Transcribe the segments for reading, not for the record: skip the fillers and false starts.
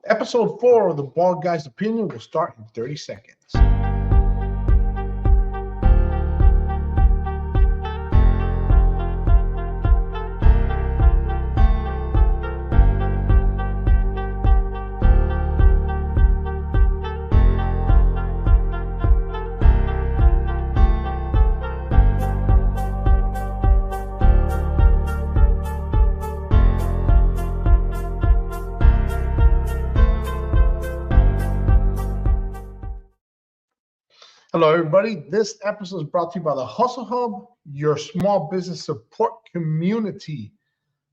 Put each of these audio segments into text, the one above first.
Episode 4 of the Bald Guy's Opinion will start in 30 seconds. Hello, everybody. This episode is brought to you by the Hustle Hub, your small business support community.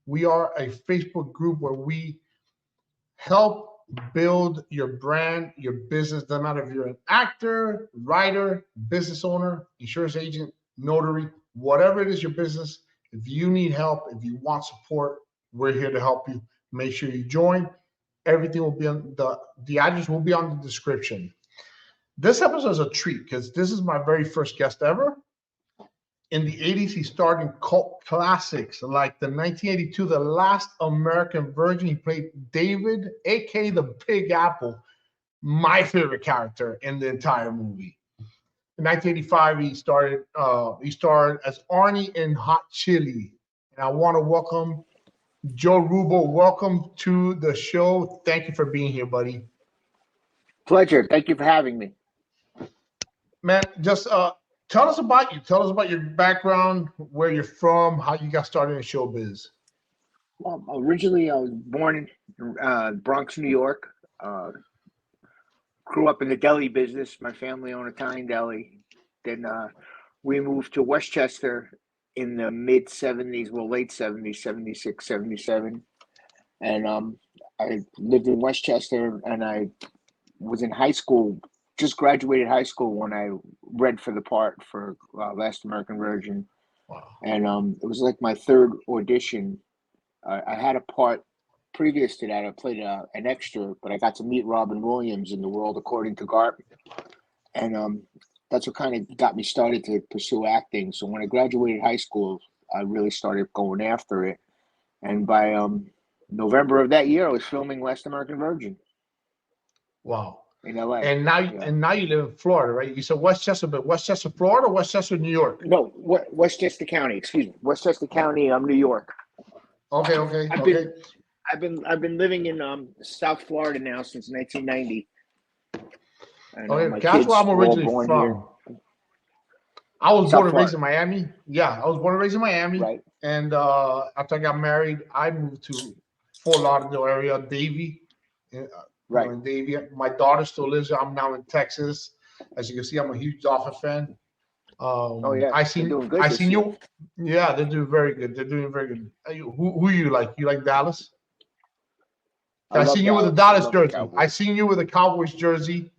We are a Facebook group where we help build your brand, your business. Doesn't matter if you're an actor, writer, business owner, insurance agent, notary, whatever it is your business. If you need help, if you want support, we're here to help you. Make sure you join. Everything will be on the address will be on the description. This episode is a treat because this is my very first guest ever. In the 80s, he starred in cult classics like the 1982 The Last American Virgin. He played David, a.k.a. the Big Apple, my favorite character in the entire movie. In 1985, he starred as Arnie in Hot Chili. And I want to welcome Joe Rubbo. Welcome to the show. Thank you for being here, buddy. Pleasure. Thank you for having me. Man, just tell us about you. Tell us about your background, where you're from, how you got started in showbiz. Well, originally, I was born in Bronx, New York. Grew up in the deli business. My family owned Italian deli. Then we moved to Westchester in the mid-'70s, well, late 70s, 76, 77. And I lived in Westchester, and I was in high school. Just graduated high school when I read for the part for Last American Virgin. Wow. And it was like my third audition. I had a part previous to that. I played an extra, but I got to meet Robin Williams in The World According to Garp. And that's what kind of got me started to pursue acting. So when I graduated high school, I really started going after it. And by November of that year, I was filming Last American Virgin. Wow. In LA. And now you live in Florida, right? You said Westchester, but Westchester, Florida, or Westchester, New York? No, Westchester County. Excuse me, Westchester County. New York. Okay. I've been living in South Florida now since 1990. And, that's where I'm originally from. Here. I was born and raised in Miami. Yeah, I was born and raised in Miami. Right. And after I got married, I moved to Fort Lauderdale area, Davie. Right. In Davie. My daughter still lives there. I'm now in Texas. As you can see, I'm a huge Dolphin fan. I seen you. Yeah, they're doing very good. They're doing very good. Who you like? You like Dallas? I seen you with a Dallas jersey. I seen you with a Cowboys jersey.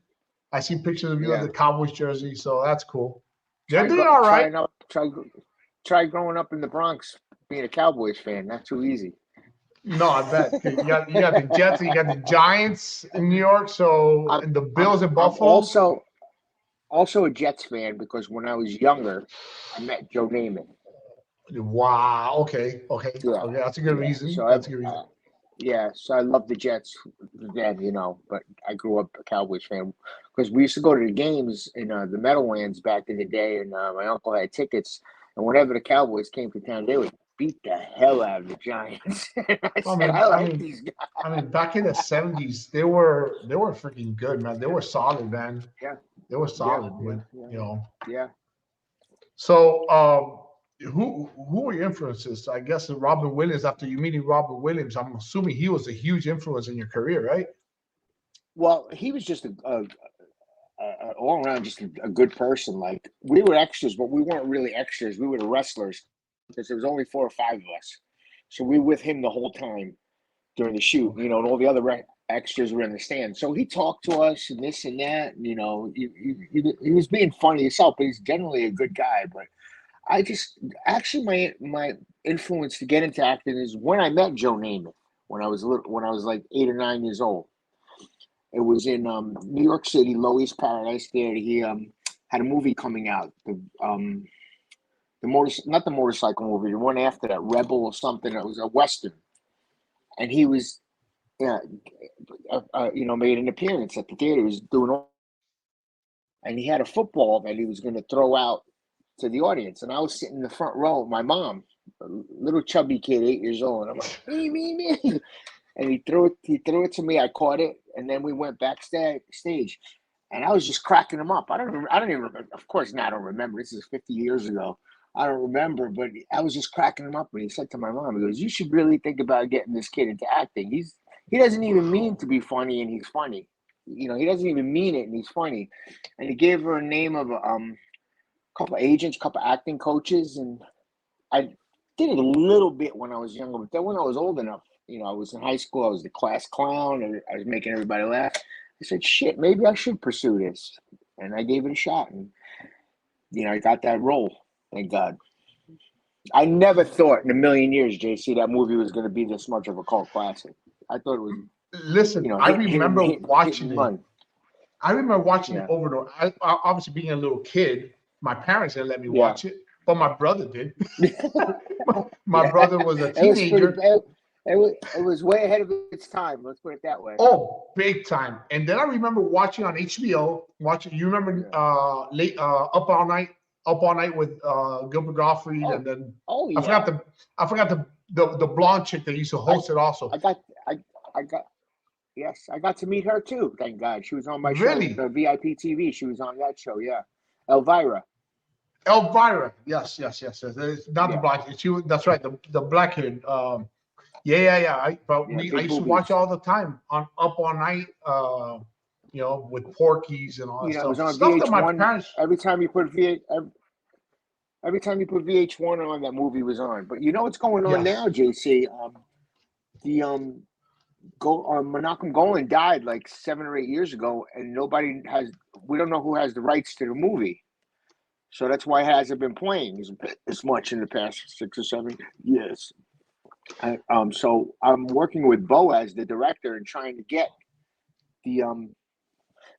I seen pictures of you with the Cowboys jersey, so that's cool. They're doing all right. Try growing up in the Bronx, being a Cowboys fan. Not too easy. No, I bet. You got the Jets, you got the Giants in New York, and the Bills in Buffalo. I'm also a Jets fan because when I was younger, I met Joe Namath. Wow. Okay. Yeah. Okay, that's a good reason. So that's a good reason. So I love the Jets then, but I grew up a Cowboys fan because we used to go to the games in the Meadowlands back in the day, and my uncle had tickets, and whenever the Cowboys came to town, they would beat the hell out of the Giants. I like these guys. I mean, back in the 70s, they were freaking good, man. They were solid, man. Yeah. They were solid, Yeah. So, who were your influences? I guess Robin Williams. After you meeting Robin Williams, I'm assuming he was a huge influence in your career, right? Well, he was just a all around just a good person. Like, we were extras, but we weren't really extras. We were the wrestlers. Because there was only 4 or 5 of us. So we were with him the whole time during the shoot, and all the other extras were in the stand. So he talked to us and this and that, and, he was being funny himself, but he's generally a good guy. But I just, actually my influence to get into acting is when I met Joe Namath, when I was like 8 or 9 years old. It was in New York City, Low East Paradise there. He had a movie coming out, not the motorcycle movie, the one after that, Rebel or something. It was a Western. And he was yeah, made an appearance at the theater. He was doing all, and he had a football that he was going to throw out to the audience. And I was sitting in the front row with my mom, a little chubby kid, 8 years old. And I'm like, me. And he threw it to me. I caught it. And then we went backstage. And I was just cracking him up. I don't even remember. Of course not. I don't remember. This is 50 years ago. I don't remember, but I was just cracking him up. And he said to my mom, he goes, "You should really think about getting this kid into acting. He doesn't even mean to be funny, and he's funny. He doesn't even mean it, and he's funny." And he gave her a name of a couple of agents, couple of acting coaches, and I did it a little bit when I was younger. But then when I was old enough, I was in high school. I was the class clown, and I was making everybody laugh. I said, "Shit, maybe I should pursue this," and I gave it a shot, and I got that role. Thank God. I never thought in a million years, JC, that movie was going to be this much of a cult classic. I thought it was. Listen, I remember watching it. I remember watching it over the. I obviously being a little kid, my parents didn't let me watch it, but my brother did. my brother was a teenager. It was way ahead of its time. Let's put it that way. Oh, big time! And then I remember watching on HBO. You remember Up All Night with Gilbert Gottfried, and then I forgot the blonde chick that used to host it also. I got to meet her too. Thank God, she was on my show, the VIP TV. She was on that show. Yeah, Elvira. Yes. Not the black. That's right. The black kid. Yeah. I used to watch all the time on Up All Night. With Porky's and all that stuff. It was on stuff VH1. That my parents... Every time you put VH1 on, that movie was on. But you know what's going on now, JC? Menachem Golan died like 7 or 8 years ago, and we don't know who has the rights to the movie. So that's why it hasn't been playing as much in the past 6 or 7 years. So I'm working with Boaz, the director, and trying to get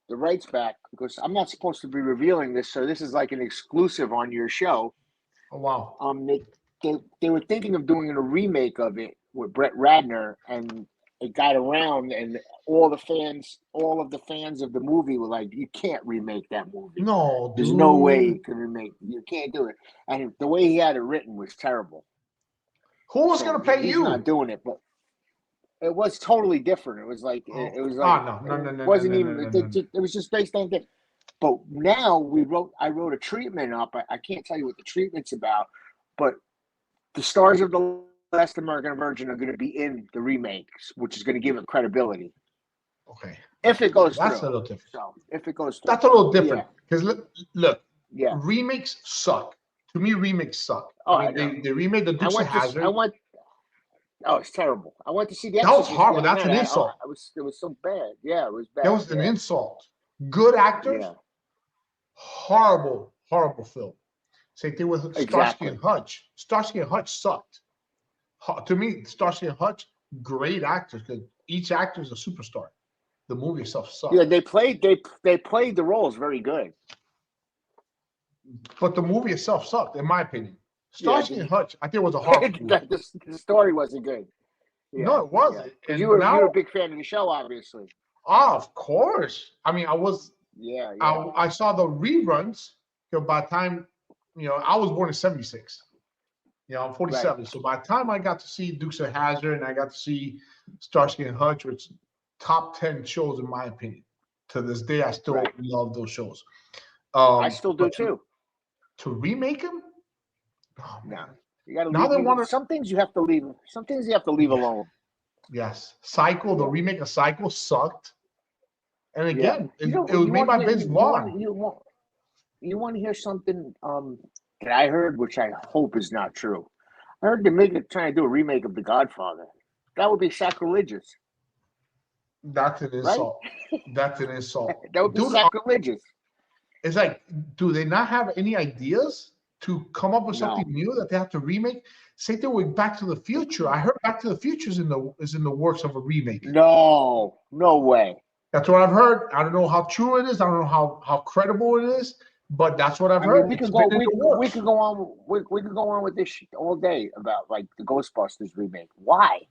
the rights back, because I'm not supposed to be revealing this. So this is like an exclusive on your show. Oh, wow. They were thinking of doing a remake of it with Brett Ratner, and it got around, and all of the fans of the movie were like, "You can't remake that movie. No, there's no way you can remake. You can't do it." And the way he had it written was terrible. Who was going to pay you? He's not doing it, but it was totally different. It was like no. It wasn't even. It was just based on that. But now I wrote a treatment up. I can't tell you what the treatment's about, but the stars of The Last American Virgin are going to be in the remakes, which is going to give it credibility. Okay. If it goes that's through. a little different. So if it goes through. That's a little different. Because look, yeah, remakes suck. To me, remakes suck. Oh, they remade the Dukes of Hazzard. Oh, it's terrible. I went to see the That was horrible. That's an insult. It was so bad. Yeah, it was bad. That was an insult. Good actors. Yeah. Horrible film. Same thing with Starsky and Hutch. Starsky and Hutch sucked. To me, Starsky and Hutch, great actors, because each actor is a superstar. The movie itself sucked. Yeah, they played the roles very good. But the movie itself sucked, in my opinion. Starsky and Hutch, I think it was a horrible movie. The story wasn't good. Yeah, no, it wasn't. Yeah. You were a big fan of the show, obviously. Oh, of course. I mean, I was. Yeah. I saw the reruns. By the time, I was born in '76. I'm 47. Right. So by the time I got to see Dukes of Hazzard and I got to see Starsky and Hutch, which top 10 shows in my opinion. To this day, I still love those shows. I still do too. To remake them? Oh, no. You got to. Some things you have to leave. Some things you have to leave alone. Yes, Cycle. The remake of Cycle sucked. And again, it was made by Vince Vaughn. You want to hear something that I heard, which I hope is not true. I heard they're trying to do a remake of The Godfather. That would be sacrilegious. That's an insult. Right? That's an insult. That would be sacrilegious. It's like, do they not have any ideas to come up with something new that they have to remake? Same thing with Back to the Future. I heard Back to the Future is in the works of a remake. No way. That's what I've heard. I don't know how true it is. I don't know how credible it is, but that's what I've heard. We could go on with this all day about like the Ghostbusters remake. Why?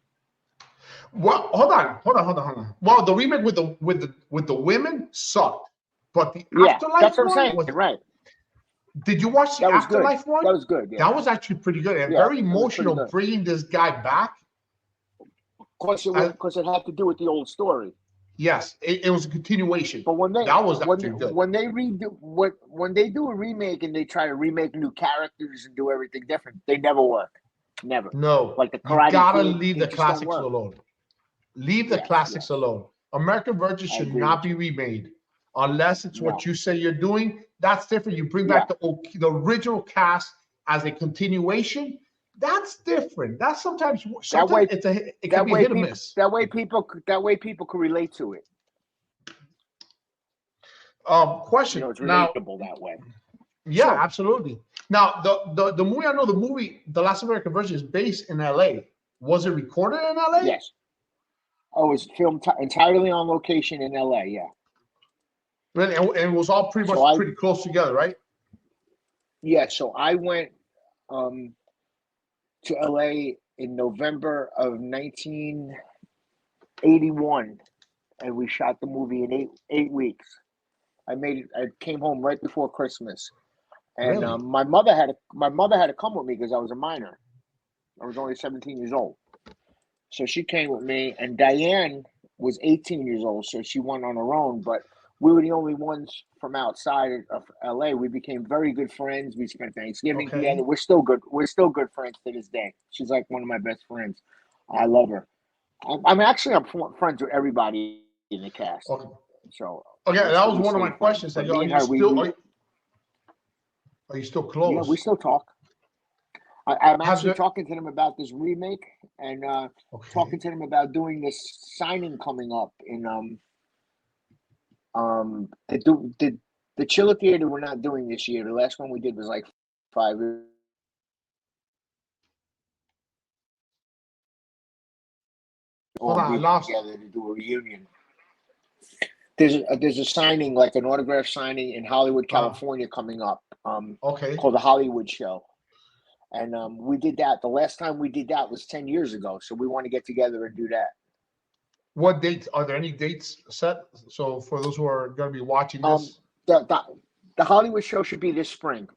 Well, hold on. Well, the remake with the women sucked, but the Yeah, Afterlife that's what I'm one saying. was. Right. Did you watch the That was good. Afterlife one? That was good. Yeah. That was actually pretty good and Yeah. very It was pretty emotional, good. bringing this guy back. Because it had to do with the old story. Yes, it was a continuation. But when that was actually good. when they do a remake and they try to remake new characters and do everything different, they never work. Never. No, Like the you Karate gotta Kid, leave they the just don't classics work. alone. Leave the Yes, classics yes. alone. American Virgin I should agree not with be you. remade unless it's what No. you say you're doing. That's different. You bring Yeah. back the original cast as a continuation. That's different. That's sometimes That way, it can that be way hit or people miss. that way people can relate to it. Question It's now. relatable that way. Yeah, So, absolutely. Now the movie, I know the movie, The Last American Virgin, is based in LA. Was it recorded in LA? yes. Oh, it's filmed entirely on location in LA. Yeah. And it was all pretty So pretty close together, right? So I went to LA in November of 1981, and we shot the movie in eight weeks. I came home right before Christmas, and Really? my mother had to come with me because I was a minor. I was only 17 years old, so she came with me. And Diane was 18 years old, so she went on her own. But we were the only ones from outside of LA. We became very good friends. We spent Thanksgiving together. We're still good. We're still good friends to this day. She's like one of my best friends. I love her. I'm friends with everybody in the cast. Okay. So That was one of my stay friends. questions. But Are me and you her, still are you still close? yeah, we still talk. I'm Has actually there- talking to them about this remake and talking to them about doing this signing coming up in the Chiller Theater. We're not doing this year. The last one we did was like 5 years. Hold on, I lost. Together to do a reunion. There's a signing, like an autograph signing in Hollywood, California, coming up. Called the Hollywood Show, and we did that. The last time we did that was 10 years ago. So we want to get together and do that. What dates? Are there any dates set? So for those who are going to be watching this, the Hollywood Show should be this spring.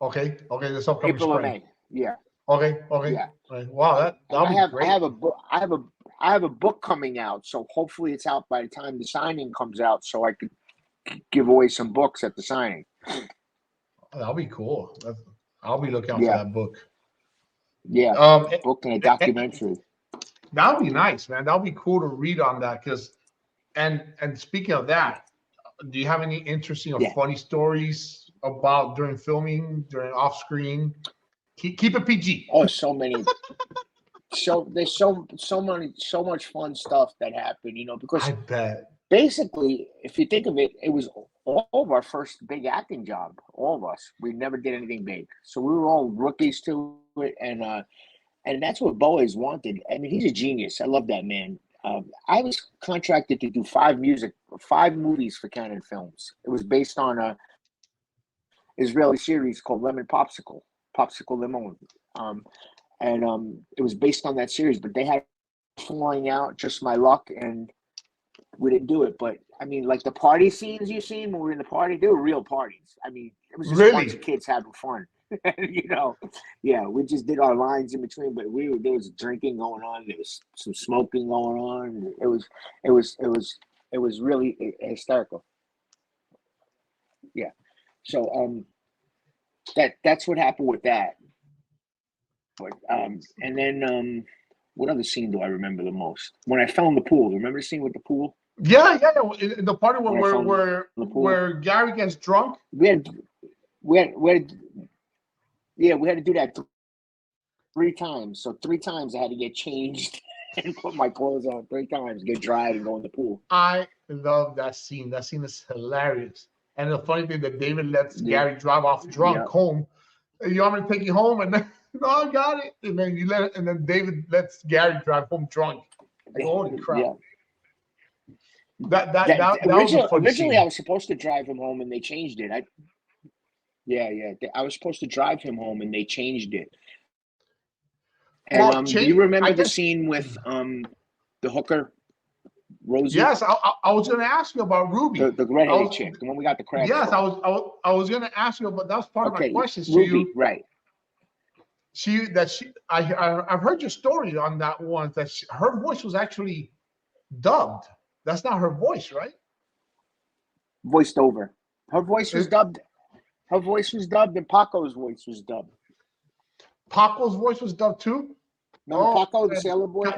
Okay, this upcoming April spring. or May. Yeah. Okay. Yeah. Right. Wow, that'll be great. I have a book coming out, so hopefully it's out by the time the signing comes out, so I could give away some books at the signing. That'll be cool. I'll be looking out for that book. Yeah, book and a documentary. That'll be nice, man. That'll be cool to read on that. And speaking of that, do you have any interesting or funny stories about during filming, during off screen? Keep it PG. Oh, so many. There's so much fun stuff that happened, because I bet. Basically, if you think of it, it was all of our first big acting job. All of us. We never did anything big, so we were all rookies to it, and that's what Bo always wanted. I mean, he's a genius. I love that man. I was contracted to do 5 movies for Canon Films. It was based on a Israeli series called Lemon Popsicle Lemon. It was based on that series, but they had falling out, just my luck, and we didn't do it. But I mean, like the party scenes you seen when we were in the party, they were real parties. I mean, it was just a bunch of kids having fun. Yeah, we just did our lines in between, but there was drinking going on, there was some smoking going on. It was really hysterical. Yeah. So that's what happened with that. But and then what other scene do I remember the most? When I fell in the pool. Remember the scene with the pool? Yeah. In the party where Gary gets drunk. We had to do that 3 times. So 3 times I had to get changed and put my clothes on 3 times, get dried, and go in the pool. I love that scene. That scene is hilarious. And the funny thing that David lets Gary drive off drunk home. You want me to take you home? And then, no, I got it. And then David lets Gary drive home drunk. Like, holy crap. Yeah. That was a funny originally, scene. I was supposed to drive him home, and they changed it. I was supposed to drive him home, and they changed it. And do you remember the scene with The hooker, Rosie. Yes, I was going to ask you about Ruby. The redheaded chick, the one we got the crabs. Yes, from. I was going to ask you about. That was part of my question. Ruby, right? I've heard your story on that one. That her voice was actually dubbed. That's not her voice, right? Voiced over. Her voice was dubbed. Her voice was dubbed, and Paco's voice was dubbed. Paco's voice was dubbed too. Remember Paco, the sailor boy?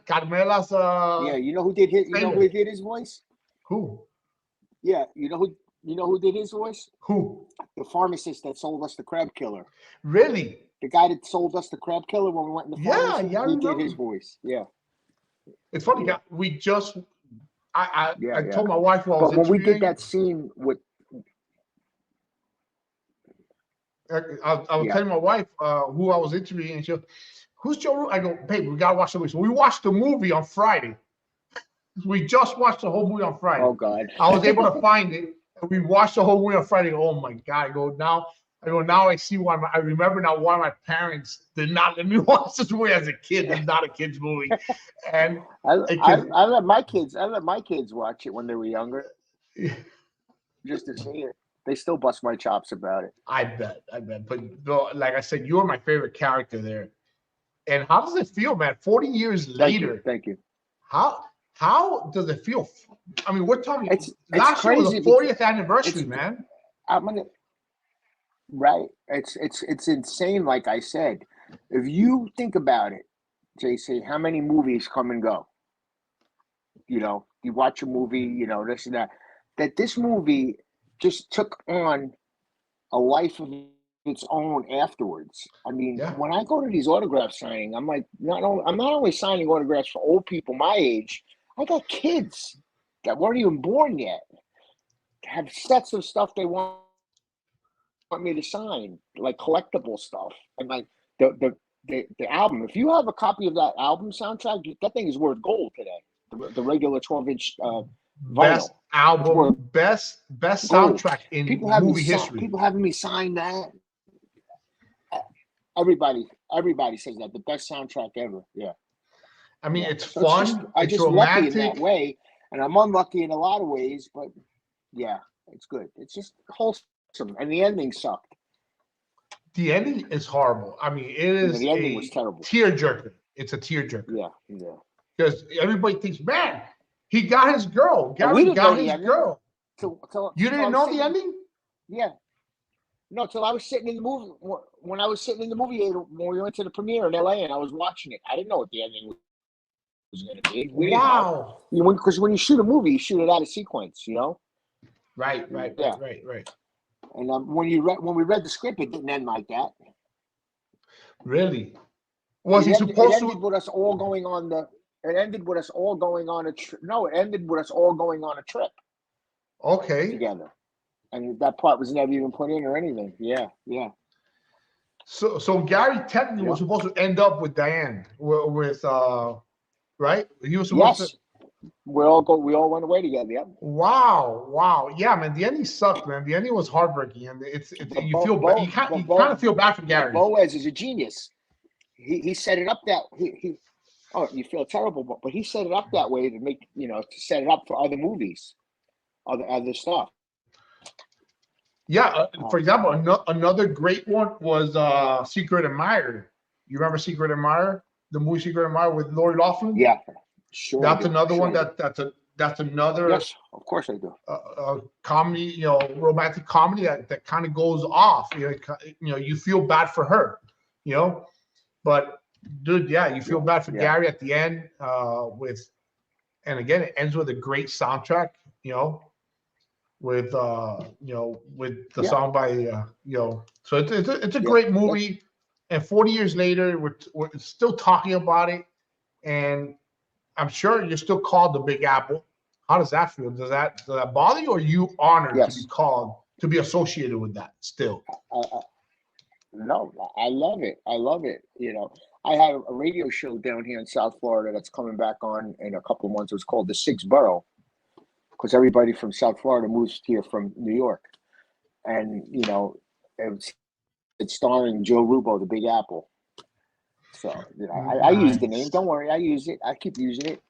Carmela's. Yeah, you know who did his? You know who did his voice? Who? Yeah, you know who did his voice? Who? The pharmacist that sold us the crab killer. Really? The guy that sold us the crab killer when we went in the pharmacy. Yeah, he did his voice. Yeah. It's funny. Yeah. We just. I told my wife while I was when we did that scene with. I was telling my wife who I was interviewing, and she goes, "Who's Joe Rubbo?" I go, "Babe, we gotta watch the movie." So we watched the movie on Friday. We just watched the whole movie on Friday. Oh God! I was able to find it, and we watched the whole movie on Friday. Oh my God! Now I see why. I remember now why my parents did not let me watch this movie as a kid. It's not a kid's movie, and I let my kids watch it when they were younger, just to see it. They still bust my chops about it. I bet. But like I said, you're my favorite character there. And how does it feel, man? 40 years later. Thank you. How does it feel? I mean, we're talking. Last year was the 40th anniversary, man. Right. It's insane. Like I said, if you think about it, JC, how many movies come and go? You know, you watch a movie, you know, this and that. That this movie just took on a life of its own afterwards. I mean, when I go to these autograph signing, I'm like, I'm not only signing autographs for old people my age. I got kids that weren't even born yet, have sets of stuff they want me to sign, like collectible stuff, and like the album. If you have a copy of that album soundtrack, that thing is worth gold today. The regular 12-inch vinyl. Best album, best soundtrack in movie history. People having me sign that. Everybody says that, the best soundtrack ever. Yeah. I mean, it's fun. It's romantic. Lucky in that way, and I'm unlucky in a lot of ways, but yeah, it's good. It's just wholesome, and the ending sucked. The ending is horrible. I mean, it is. The ending was terrible. Tearjerker. It's a tearjerker. Yeah. Because everybody thinks, man, he got his girl. Gary got his girl. You didn't know the ending? Yeah. No, till I was sitting in the movie. When I was sitting in the movie theater, when we went to the premiere in LA, and I was watching it, I didn't know what the ending was going to be. Wow. Because when you shoot a movie, you shoot it out of sequence, you know. Right. And when we read the script, it didn't end like that. Really? Was he supposed to? It ended with us all going on It ended with us all going on a trip. No, it ended with us all going on a trip. Okay. Together. And that part was never even put in or anything. Yeah. So Gary technically was supposed to end up with Diane, with right? He was supposed to. We all went away together. Yep. Wow. Yeah, man. The ending sucked, man. The ending was heartbreaking, and you kind of feel bad for Gary. Boaz is a genius. He set it up that he. Oh, you feel terrible, but he set it up that way to make to set it up for other movies, other stuff. Yeah, for example, another great one was Secret Admirer. You remember Secret Admirer, the movie Secret Admirer with Lori Loughlin? Yeah, sure. That's another one. That's another. Yes, of course I do. Comedy, romantic comedy that kind of goes off. You feel bad for her, but. Dude, yeah, you feel bad for Gary at the end. And again, it ends with a great soundtrack. With the song by So it's a great movie. And 40 years later, we're still talking about it. And I'm sure you're still called the Big Apple. How does that feel? Does that bother you, or are you honored to be called, to be associated with that still? No, I love it. I have a radio show down here in South Florida that's coming back on in a couple of months. It was called The Sixth Borough, because everybody from South Florida moves here from New York. And, it's starring Joe Rubbo, the Big Apple. So, I use the name. Don't worry, I use it. I keep using it.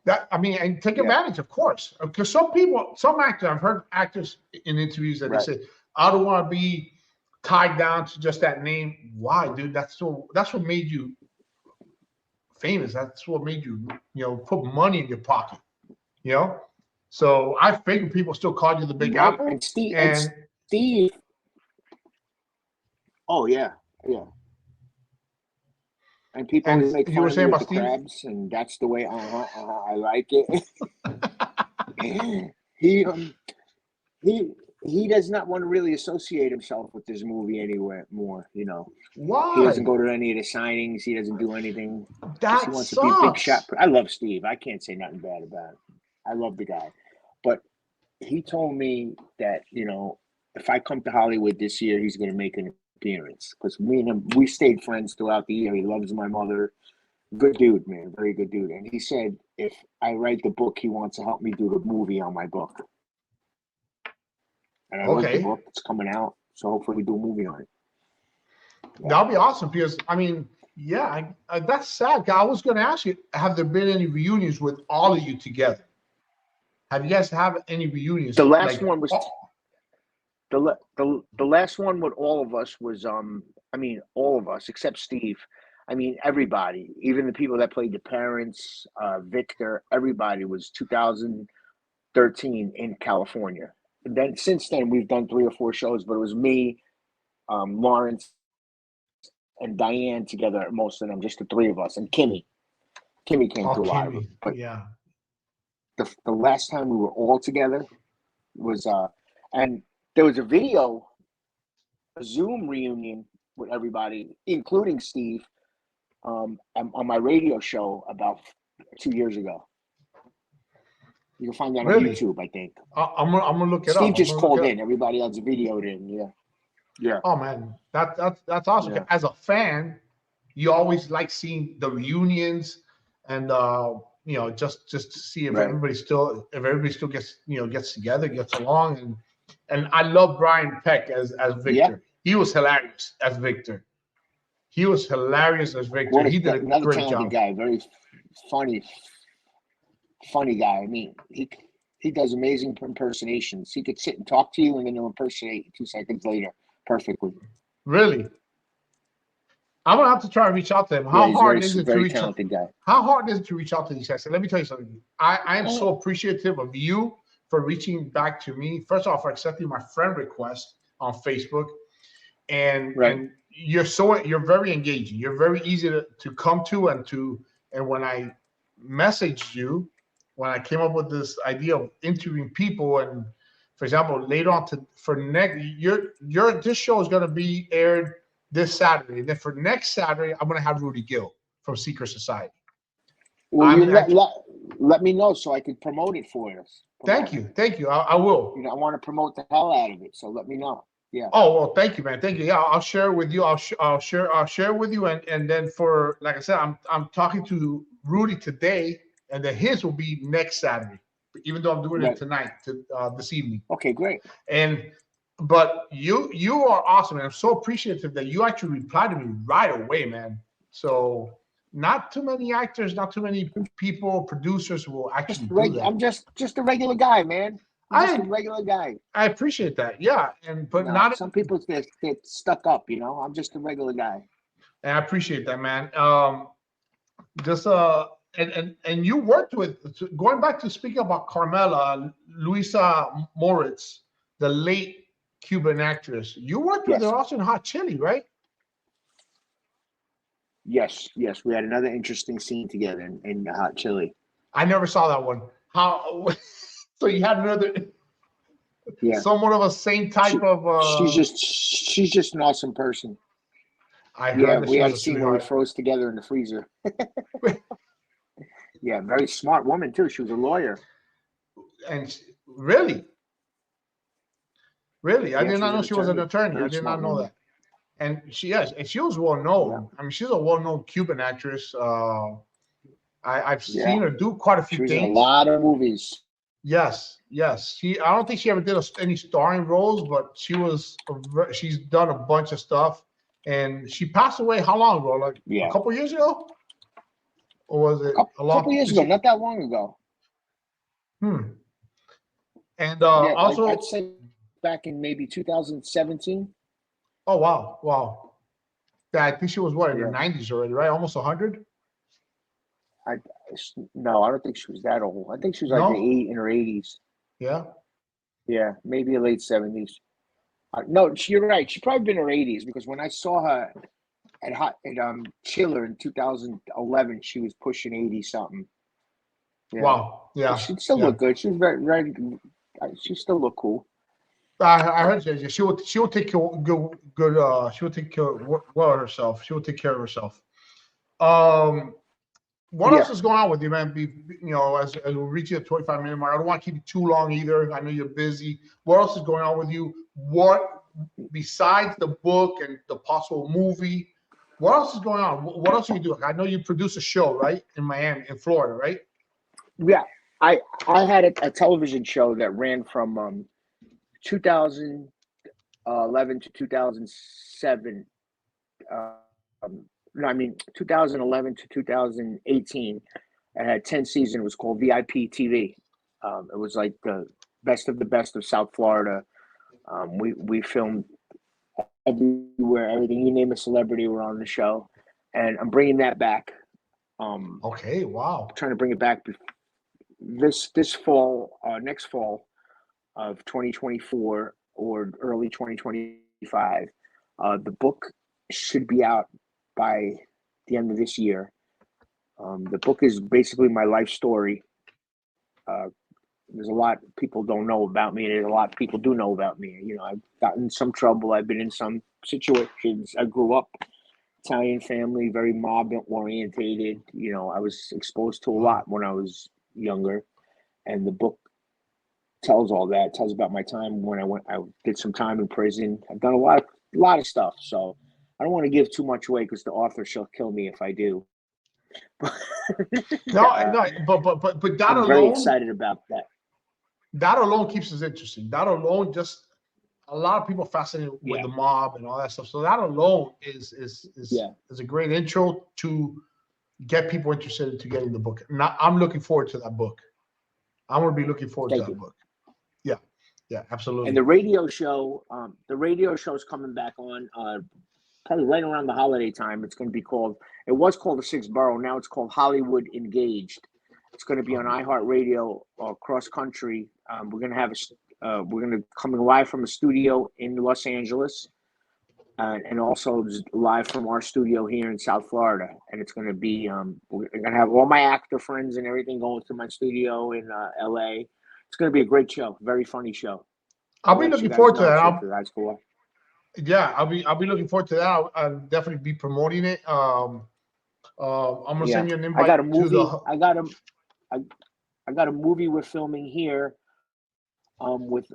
that, I mean, and take Yeah. advantage, of course, because some people, some actors, I've heard actors in interviews that Right. they say, I don't want to be tied down to just that name. Why, dude? That's what made you famous. That's what made you, put money in your pocket, you know? So I figure people still call you the Big Right. Apple. And Steve, And oh yeah, yeah. And people and always make you fun were of me saying with about the Steve? crabs, and that's the way. I like it. he he does not want to really associate himself with this movie anywhere more. He doesn't Why? go to any of the signings. He doesn't do anything. Just he That wants to be a big shot. sucks. I love Steve. I can't say nothing bad about him. I love the guy, but he told me that if I come to Hollywood this year, he's going to make an appearance because me and him, we stayed friends throughout the year. He loves my mother. Good dude, man. Very good dude. And he said, if I write the book, he wants to help me do the movie on my book. And I wrote the Okay. book. It's coming out. So hopefully we do a movie on it. Yeah. That'll be awesome because, I mean, yeah, that's sad. I was going to ask you, have there been any reunions with all of you together? Have you guys have any reunions? The last one was the last one with all of us was all of us except Steve. I mean, everybody, even the people that played the parents, Victor, everybody was 2013 in California. And then since then, we've done 3 or 4 shows, but it was me, Lawrence, and Diane together, most of them, just the 3 of us, and Kimmy. Kimmy came to a lot of them. But yeah. The last time we were all together was, and there was a Zoom reunion with everybody, including Steve, on my radio show about 2 years ago. You can find that on YouTube, I think. I'm gonna look it up. Steve just called in. Everybody else videoed in. Yeah. Oh man, that's awesome. Yeah. As a fan, you always like seeing the reunions and just to see if everybody still gets together, gets along, and I love Brian Peck as Victor. Yeah. He was hilarious as Victor. He was hilarious as Victor. He did a great talented job. Guy, very funny guy. I mean, he does amazing impersonations. He could sit and talk to you, and then he'll impersonate you 2 seconds later perfectly. Really? I'm gonna have to try to reach out to him. How hard is it to reach out? How hard is it to reach out to these guys? Let me tell you something. I am so appreciative of you for reaching back to me. First off, for accepting my friend request on Facebook, and you're very engaging. You're very easy to come to, and when I messaged you, when I came up with this idea of interviewing people, and for example, later on this show is going to be aired this Saturday. And then for next Saturday, I'm going to have Rudy Gill from Secret Society. Well, let me know so I can promote it for us. Thank you. I will. I want to promote the hell out of it, so let me know. Yeah. Oh well, thank you, man. Thank you. Yeah, I'll share it with you. I'll share with you, and then for, like I said, I'm talking to Rudy today, and then his will be next Saturday. Even though I'm doing it tonight, this evening. Okay, great. But you are awesome, and I'm so appreciative that you actually replied to me right away, man. So not too many actors, not too many people, producers will actually do that. I'm just a regular guy, man. I'm a regular guy. I appreciate that. Yeah, some people get stuck up, I'm just a regular guy. And I appreciate that, man. And you worked with, going back to speaking about Carmela, Luisa Moritz, the late Cuban actress. You worked with her also in Hot Chili, right? Yes. We had another interesting scene together in Hot Chili. I never saw that one. How? So you had another, somewhat of a same type of. She's just an awesome person. I heard we had a scene where we froze together in the freezer. Yeah, very smart woman too. She was a lawyer. And really, I did not know she was an attorney. I did not know that. And she was well known. Yeah. I mean, she's a well-known Cuban actress. I've seen her do quite a few things. She was in a lot of movies. Yes. I don't think she ever did any starring roles, but she's done a bunch of stuff. And she passed away how long ago? Like a couple years ago? or was it a long couple years ago, not that long ago. Hmm. And Yeah, also, I'd say back in maybe 2017. oh wow, wow. Yeah, I think she was what in her Yeah, 90s already, right? Almost 100. I no, I don't think she was that old. I think she was like No, in her 80s. yeah. Yeah, maybe late 70s. No, you're right. She's probably been in her 80s because when I saw her at Chiller in 2011, she was pushing 80 something. Yeah, Wow, but yeah, she still yeah. looked good. She was very. She still looked cool. I heard she will take care good she will take care well of herself. She will take care of herself. Um, what else Yeah. is going on with you, man? As we reach the 25-minute mark, I don't want to keep you too long either. I know you're busy. What else is going on with you? What besides the book and the possible movie? What else is going on? What else are you doing? I know you produce a show, right, in Miami, in Florida, right? Yeah, I had a television show that ran from 2011 to 2007. No, I mean 2011 to 2018. It had 10 seasons. It was called VIP TV. It was like the best of South Florida. We filmed everywhere, everything. You name a celebrity, were on the show, and I'm bringing that back. Okay, wow. Trying to bring it back this fall, next fall of 2024 or early 2025. The book should be out by the end of this year. The book is basically my life story. Uh, there's a lot people don't know about me, and there's a lot people do know about me. You know, I've gotten in some trouble. I've been in some situations. I grew up Italian family, very mob orientated. You know, I was exposed to a Wow. lot when I was younger, and the book tells all that. It tells about my time when I did some time in prison. I've done a lot of stuff. So I don't want to give too much away because the author shall kill me if I do. No, uh, no, but that I'm very alone, excited about that. that alone keeps us interesting. That alone, just a lot of people fascinated with Yeah, the mob and all that stuff. So that alone yeah. is a great intro to get people interested into getting the book. Now, I'm looking forward to that book. I'm gonna be looking forward to Thank that you. book. Yeah, yeah, And absolutely. the radio show is coming back on probably right around the holiday time. It's going to be called. It was called The Sixth Borough. Now it's called Hollywood Engaged. It's going to be on iHeartRadio cross country. We're going to have we're going to coming live from a studio in Los Angeles, and also live from our studio here in South Florida. And it's going to be we're going to have all my actor friends and everything going to my studio in LA. It's going to be a great show, very funny show. I'll I'll be let you looking guys forward to know that. too, if you guys go. Yeah, I'll be looking forward to that. I'll definitely be promoting it. I'm gonna Yeah, send you an I got invite a to movie. the. I, I got a movie we're filming here with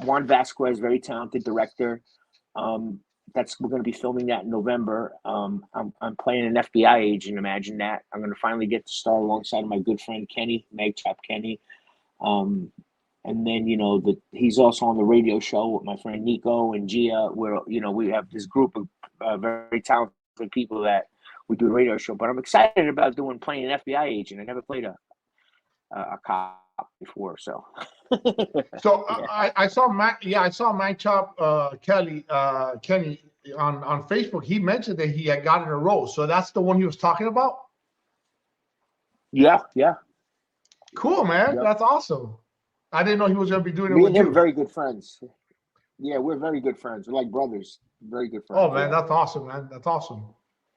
Juan Vasquez, very talented director. That's we're going to be filming that in November. I'm playing an FBI agent. Imagine that. I'm going to finally get to star alongside my good friend Kenny, Meg Chop Kenny. Um, and then he's also on the radio show with my friend Nico and Gia. Where we have this group of very talented people that we do a radio show. But I'm excited about playing an FBI agent. I never played a cop before, so. So Yeah. I saw Matt. Yeah, I saw Mike Chop Kenny on Facebook. He mentioned that he had gotten a role. So that's the one he was talking about. Yeah, yeah, Cool, man. yep. That's awesome. I didn't know he was gonna be doing it Me with and him, you. very good friends. Yeah, we're very good friends. We're like brothers. Very good Oh friends. man, Yeah, that's awesome, man. That's awesome.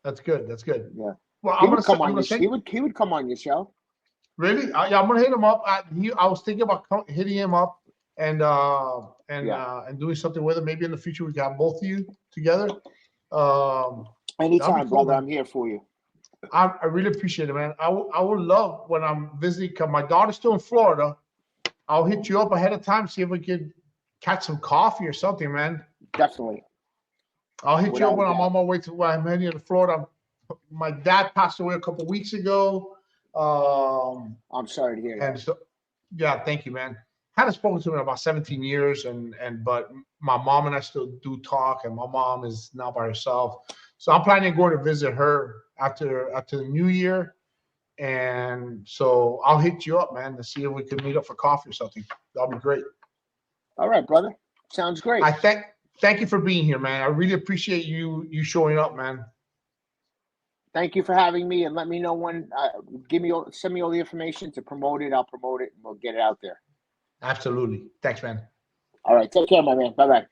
That's good. That's good. yeah. Well, He would come I'm on gonna your. send. He would come on your show. Really? Yeah, I'm gonna hit him up. I was thinking about hitting him up and Yeah. and doing something with him. Maybe in the future we got both of you together. That'd be Anytime, cool, brother. man. I'm here for you. I really appreciate it, man. I would love when I'm visiting. Cause my daughter's still in Florida. I'll hit you up ahead of time, see if we could catch some coffee or something, man. Definitely, I'll hit you up without a when I'm on doubt. my way to where I'm heading to Florida. My dad passed away a couple of weeks ago. I'm sorry to hear And that. so, yeah, thank you, man. Hadn't spoken to him in about 17 years, but my mom and I still do talk, and my mom is now by herself. So I'm planning to go to visit her after the new year, And so I'll hit you up, man, to see if we can meet up for coffee or something. That'll be great. All right, brother. Sounds great. I thank you for being here, man. I really appreciate you showing up, man. Thank you for having me, and let me know when. Send me all the information to promote it. I'll promote it, and we'll get it out there. Absolutely. Thanks, man. All right. Take care, my man. Bye bye.